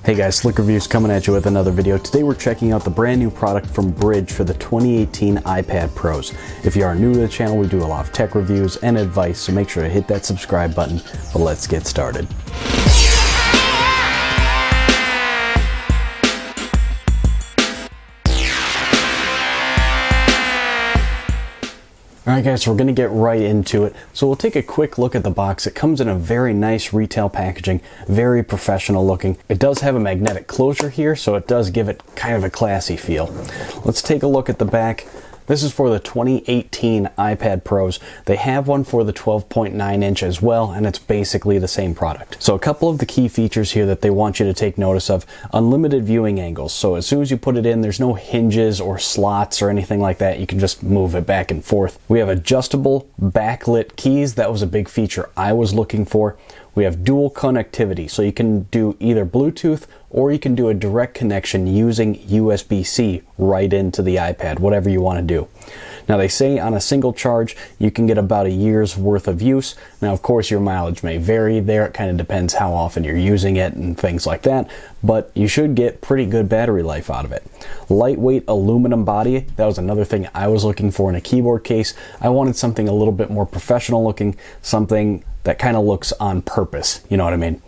Hey guys, Slick Reviews coming at you with another video. Today we're checking out the brand new product from Brydge for the 2018 iPad Pros. If you are new to the channel, we do a lot of tech reviews and advice, so make sure to hit that subscribe button. But let's get started. Alright guys, so we're going to get right into it. So we'll take a quick look at the box. It comes in a very nice retail packaging, very professional looking. It does have a magnetic closure here, so it does give it kind of a classy feel. Let's take a look at the back. This is for the 2018 iPad Pros. They have one for the 12.9 inch as well, and it's basically the same product. So a couple of the key features here that they want you to take notice of: unlimited viewing angles. So as soon as you put it in, there's no hinges or slots or anything like that. You can just move it back and forth. We have adjustable backlit keys. That was a big feature I was looking for. We have dual connectivity, so you can do either Bluetooth or you can do a direct connection using USB-C right into the iPad, whatever you want to do. Now they say on a single charge you can get about a year's worth of use. Now of course your mileage may vary there, it kind of depends how often you're using it and things like that, but you should get pretty good battery life out of it. Lightweight aluminum body, that was another thing I was looking for in a keyboard case. I wanted something a little bit more professional looking, something that kind of looks on purpose, you know what I mean?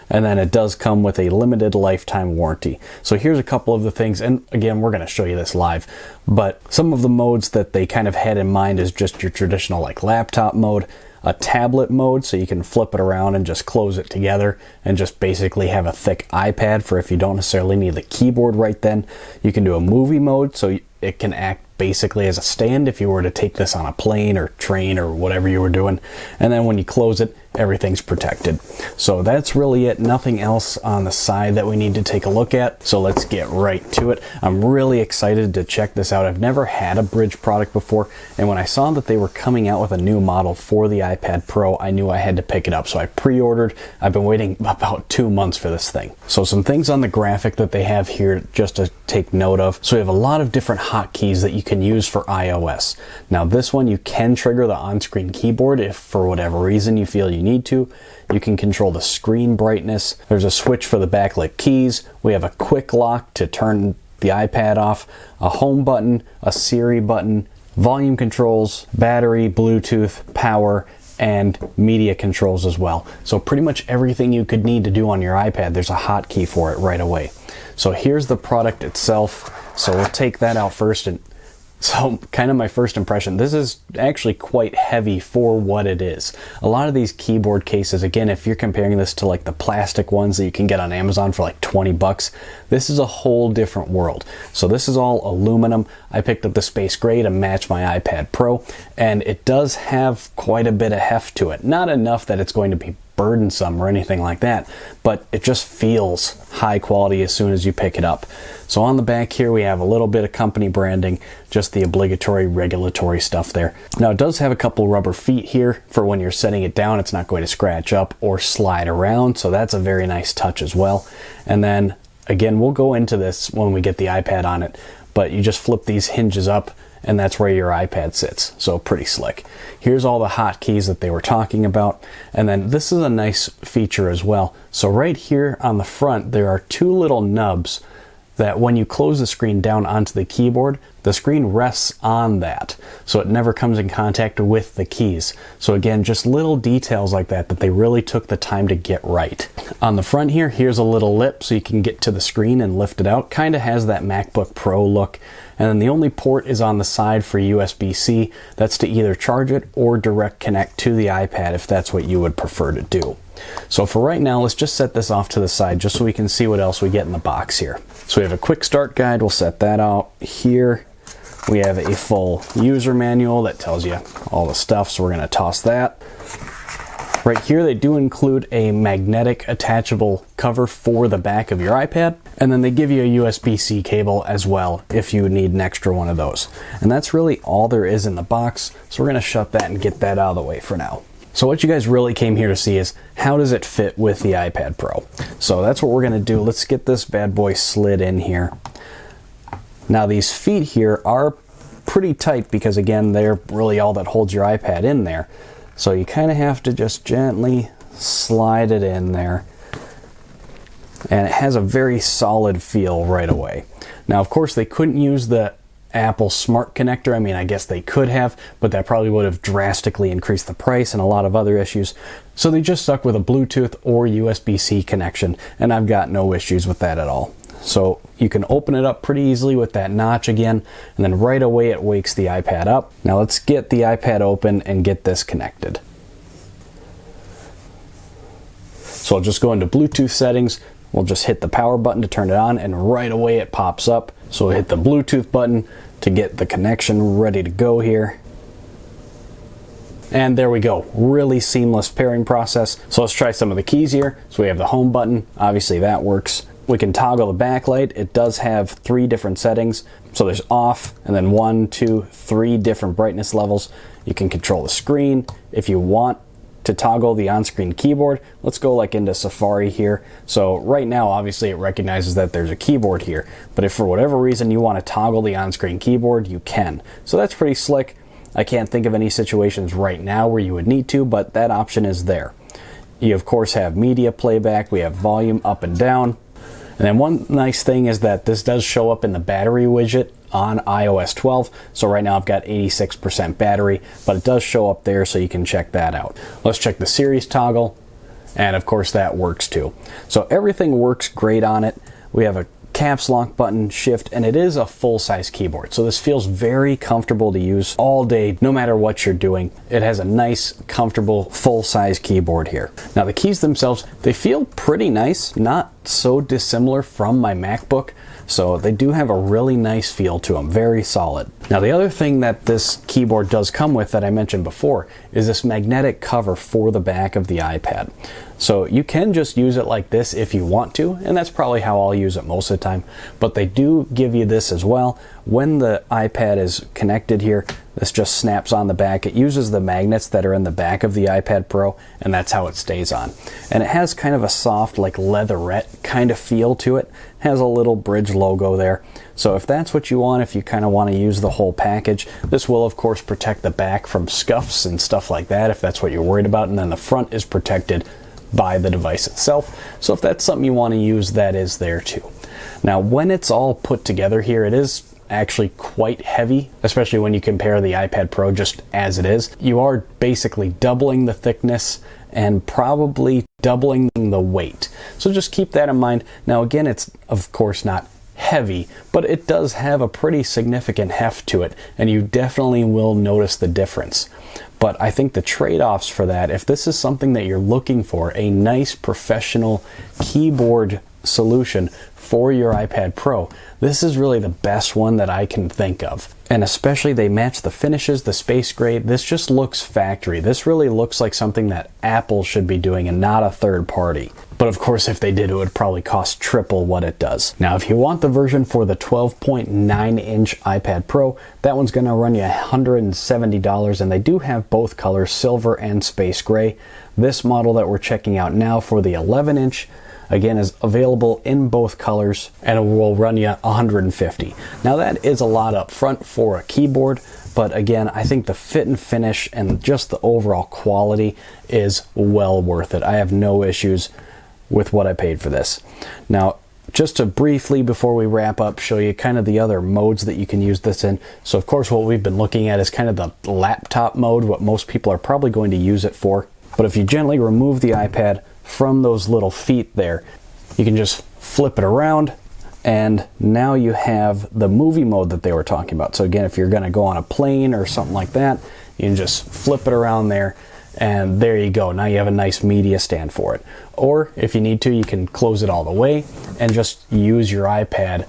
And then it does come with a limited lifetime warranty. So here's a couple of the things, and again, we're going to show you this live, but some of the modes that they kind of had in mind is just your traditional like laptop mode, a tablet mode, so you can flip it around and just close it together and just basically have a thick iPad for if you don't necessarily need the keyboard right then. You can do a movie mode, so it can act basically as a stand if you were to take this on a plane or train or whatever you were doing. And then when you close it, everything's protected. So that's really it. Nothing else on the side that we need to take a look at. So let's get right to it. I'm really excited to check this out. I've never had a Brydge product before, and when I saw that they were coming out with a new model for the iPad Pro, I knew I had to pick it up. So I pre-ordered. I've been waiting about 2 months for this thing. So some things on the graphic that they have here just to take note of. So we have a lot of different hotkeys that you can use for iOS. Now this one, you can trigger the on-screen keyboard if for whatever reason you feel you need to. You can control the screen brightness. There's a switch for the backlit keys. We have a quick lock to turn the iPad off, a home button, a Siri button, volume controls, battery, Bluetooth, power, and media controls as well. So pretty much everything you could need to do on your iPad, there's a hotkey for it right away. So here's the product itself. So we'll take that out first. And so kind of my first impression, this is actually quite heavy for what it is. A lot of these keyboard cases, again, if you're comparing this to like the plastic ones that you can get on Amazon for like 20 bucks, this is a whole different world. So this is all aluminum. I picked up the Space Gray to match my iPad Pro, and it does have quite a bit of heft to it. Not enough that it's going to be burdensome or anything like that, but it just feels high quality as soon as you pick it up. So on the back here we have a little bit of company branding, just the obligatory regulatory stuff there. Now it does have a couple rubber feet here for when you're setting it down. It's not going to scratch up or slide around, so that's a very nice touch as well. And then again, we'll go into this when we get the iPad on it, but you just flip these hinges up and that's where your iPad sits. So pretty slick. Here's all the hotkeys that they were talking about. And then this is a nice feature as well. So right here on the front, there are two little nubs that when you close the screen down onto the keyboard, the screen rests on that, so it never comes in contact with the keys. So again, just little details like that that they really took the time to get right. On the front here, here's a little lip so you can get to the screen and lift it out. Kind of has that MacBook Pro look. And then the only port is on the side for USB-C. That's to either charge it or direct connect to the iPad if that's what you would prefer to do. So for right now, let's just set this off to the side just so we can see what else we get in the box here. So we have a quick start guide. We'll set that out here. We have a full user manual that tells you all the stuff, so we're going to toss that. Right here they do include a magnetic attachable cover for the back of your iPad, and then they give you a USB-C cable as well if you need an extra one of those. And that's really all there is in the box, so we're going to shut that and get that out of the way for now. So what you guys really came here to see is how does it fit with the iPad Pro. So that's what we're going to do. Let's get this bad boy slid in here. Now these feet here are pretty tight because again, they're really all that holds your iPad in there. So you kind of have to just gently slide it in there. and it has a very solid feel right away. Now, of course, they couldn't use the Apple Smart Connector. I mean, I guess they could have, but that probably would have drastically increased the price and a lot of other issues. So they just stuck with a Bluetooth or USB-C connection, and I've got no issues with that at all. So you can open it up pretty easily with that notch again, and then right away it wakes the iPad up. Now let's get the iPad open and get this connected. So I'll just go into Bluetooth settings. We'll just hit the power button to turn it on, and right away it pops up. So we'll hit the Bluetooth button to get the connection ready to go here. And there we go, really seamless pairing process. So let's try some of the keys here. So we have the home button, obviously that works. We can toggle the backlight. It does have 3 different settings. So there's off, and then 1, 2, 3 different brightness levels. You can control the screen. If you want to toggle the on-screen keyboard, let's go like into Safari here. So right now, obviously it recognizes that there's a keyboard here, but if for whatever reason you want to toggle the on-screen keyboard, you can. So that's pretty slick. I can't think of any situations right now where you would need to, but that option is there. You of course have media playback, we have volume up and down. And then one nice thing is that this does show up in the battery widget on iOS 12. So right now I've got 86% battery, but it does show up there, so you can check that out. Let's check the series toggle, and of course that works too. So everything works great on it. We have a caps lock button, shift, and it is a full-size keyboard. So this feels very comfortable to use all day, no matter what you're doing. It has a nice, comfortable, full-size keyboard here. Now the keys themselves, they feel pretty nice, not so dissimilar from my MacBook. So they do have a really nice feel to them, very solid. Now the other thing that this keyboard does come with that I mentioned before is this magnetic cover for the back of the iPad. So you can just use it like this if you want to, and that's probably how I'll use it most of the time, but they do give you this as well. When the iPad is connected here, this just snaps on the back. It uses the magnets that are in the back of the iPad Pro, and that's how it stays on. And it has kind of a soft, like leatherette kind of feel to it. It has a little Brydge logo there. So if that's what you want, if you kind of want to use the whole package, this will of course protect the back from scuffs and stuff like that if that's what you're worried about, and then the front is protected by the device itself. So if that's something you want to use, that is there too. Now when it's all put together here, it is actually quite heavy, especially when you compare the iPad Pro just as it is. You are basically doubling the thickness and probably doubling the weight. So just keep that in mind. Now again, it's of course not heavy, but it does have a pretty significant heft to it, and you definitely will notice the difference. But I think the trade-offs for that, if this is something that you're looking for, a nice professional keyboard solution for your iPad Pro, this is really the best one that I can think of. And especially they match the finishes, the space gray. This just looks factory. This really looks like something that Apple should be doing and not a third party. But of course, if they did, it would probably cost triple what it does. Now, if you want the version for the 12.9-inch iPad Pro, that one's gonna run you $170, and they do have both colors, silver and space gray. This model that we're checking out now for the 11-inch, again, is available in both colors, and it will run you $150. Now that is a lot up front for a keyboard, but again, I think the fit and finish and just the overall quality is well worth it. I have no issues with what I paid for this. Now, just to briefly, before we wrap up, show you kind of the other modes that you can use this in. So of course, what we've been looking at is kind of the laptop mode, what most people are probably going to use it for. But if you gently remove the iPad from those little feet there, you can just flip it around, and now you have the movie mode that they were talking about. So again, if you're going to go on a plane or something like that, you can just flip it around there, and there you go. Now you have a nice media stand for it. Or if you need to, you can close it all the way and just use your iPad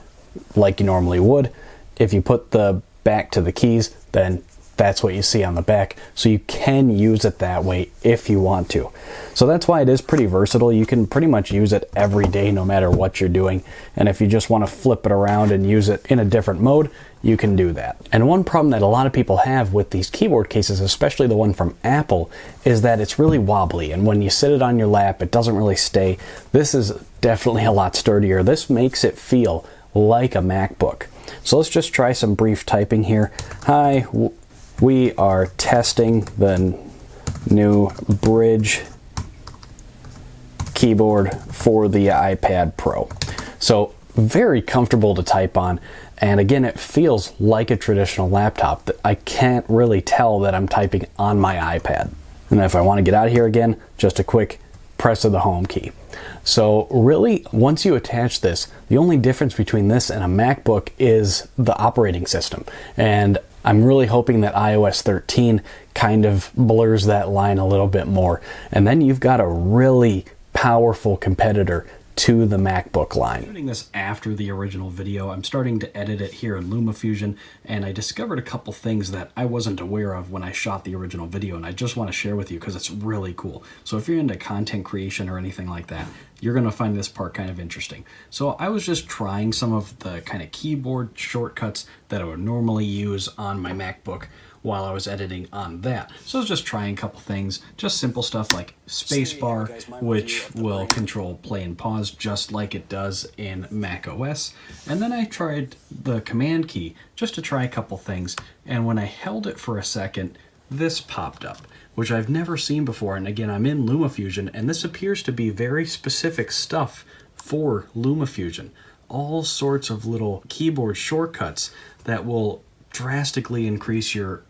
like you normally would. If you put the back to the keys, then that's what you see on the back. So you can use it that way if you want to. So that's why it is pretty versatile. You can pretty much use it every day, no matter what you're doing. And if you just want to flip it around and use it in a different mode, you can do that. And one problem that a lot of people have with these keyboard cases, especially the one from Apple, is that it's really wobbly. And when you sit it on your lap, it doesn't really stay. This is definitely a lot sturdier. This makes it feel like a MacBook. So let's just try some brief typing here. Hi, we are testing the new Brydge keyboard for the iPad Pro. So very comfortable to type on, and again, it feels like a traditional laptop. I can't really tell that I'm typing on my iPad. And if I want to get out of here again, just a quick press of the home key. So really, once you attach this, the only difference between this and a MacBook is the operating system. And I'm really hoping that iOS 13 kind of blurs that line a little bit more. And then you've got a really powerful competitor to the MacBook line. I'm shooting this after the original video. I'm starting to edit it here in LumaFusion, and I discovered a couple things that I wasn't aware of when I shot the original video, and I just want to share with you because it's really cool. So if you're into content creation or anything like that, you're going to find this part kind of interesting. So I was just trying some of the kind of keyboard shortcuts that I would normally use on my MacBook while I was editing on that. So I was just trying a couple things, just simple stuff like spacebar, which will control play and pause just like it does in Mac OS. And then I tried the command key just to try a couple things. And when I held it for a second, this popped up, which I've never seen before. And again, I'm in LumaFusion, and this appears to be very specific stuff for LumaFusion. All sorts of little keyboard shortcuts that will drastically increase your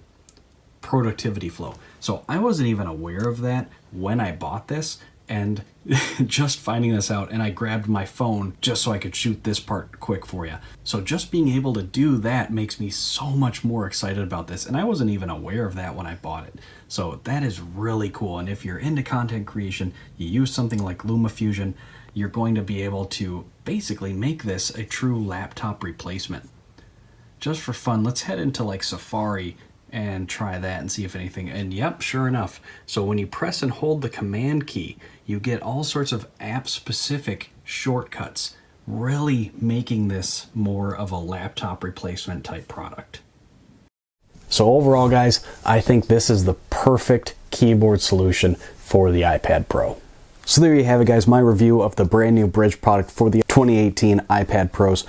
productivity flow. So I wasn't even aware of that when I bought this, and just finding this out, and I grabbed my phone just so I could shoot this part quick for you. So just being able to do that makes me so much more excited about this, and I wasn't even aware of that when I bought it. So that is really cool, and if you're into content creation, you use something like LumaFusion, you're going to be able to basically make this a true laptop replacement. Just for fun, let's head into like Safari and try that and see if anything, and yep, sure enough. So when you press and hold the command key, you get all sorts of app-specific shortcuts, really making this more of a laptop replacement type product. So overall, guys, I think this is the perfect keyboard solution for the iPad Pro. So there you have it, guys, my review of the brand new Brydge product for the 2018 iPad Pros.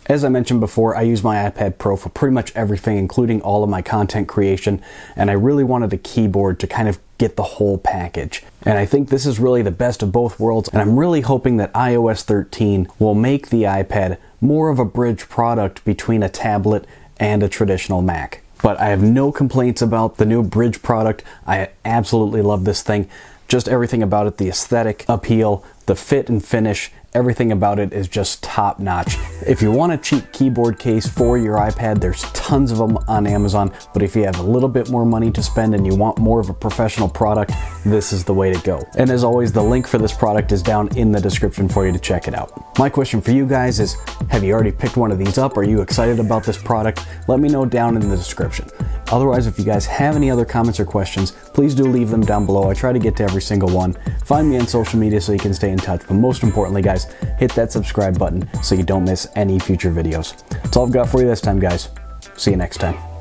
As I mentioned before, I use my iPad Pro for pretty much everything, including all of my content creation, and I really wanted a keyboard to kind of get the whole package. And I think this is really the best of both worlds, and I'm really hoping that iOS 13 will make the iPad more of a bridge product between a tablet and a traditional Mac. But I have no complaints about the new Brydge product. I absolutely love this thing. Just everything about it, the aesthetic appeal, the fit and finish, everything about it is just top notch. If you want a cheap keyboard case for your iPad, there's tons of them on Amazon, but if you have a little bit more money to spend and you want more of a professional product, this is the way to go. And as always, the link for this product is down in the description for you to check it out. My question for you guys is, have you already picked one of these up? Are you excited about this product? Let me know down in the description. Otherwise, if you guys have any other comments or questions, please do leave them down below. I try to get to every single one. Find me on social media so you can stay in touch. But most importantly, guys, hit that subscribe button so you don't miss any future videos. That's all I've got for you this time, guys. See you next time.